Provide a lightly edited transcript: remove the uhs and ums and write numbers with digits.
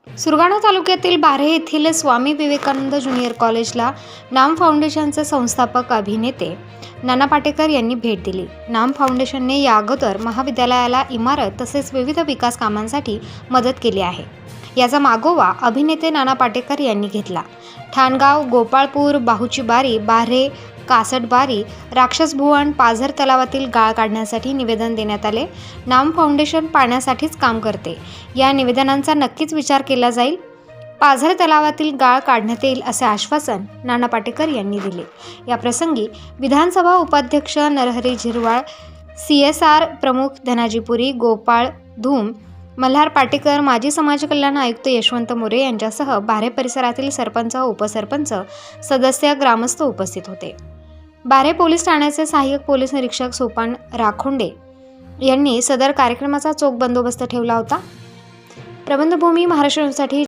सुरगाणा तालुक्यातील बाऱ्हे येथील स्वामी विवेकानंद ज्युनियर कॉलेजला नाम फाउंडेशनचे संस्थापक अभिनेते नाना पाटेकर यांनी भेट दिली। नाम फाउंडेशनने या अगोदर महाविद्यालयाला इमारत तसेच विविध विकास कामांसाठी मदत केली आहे। याचा मागोवा अभिनेते नाना पाटेकर यांनी घेतला। ठाणगाव, गोपाळपूर, बाहूची बारी, बाऱ्हे, कासटबारी, राक्षस भुवन, पाझर तलावातील गाळ काढण्यासाठी निवेदन देण्यात आले। नाम फाउंडेशन पाण्यासाठीच काम करते। या निवेदनांचा नक्कीच विचार केला जाईल। पाझर तलावातील गाळ काढण्यात येईल असे आश्वासन नाना पाटेकर यांनी दिले। या प्रसंगी विधानसभा उपाध्यक्ष नरहरी झिरवाळ, CSR प्रमुख धनाजी पुरी, गोपाळ धूम, मल्हार पाटेकर, माजी समाज कल्याण आयुक्त यशवंत मोरे यांच्यासह बाऱ्हे परिसरातील सरपंच, उपसरपंच, सदस्य, ग्रामस्थ उपस्थित होते। बाऱ्हे पोलीस ठाण्याचे सहाय्यक पोलीस निरीक्षक सोपान राखोंडे यांनी सदर कार्यक्रमाचा चोख बंदोबस्त ठेवला होता। प्रबंधभूमी महाराष्ट्रासाठी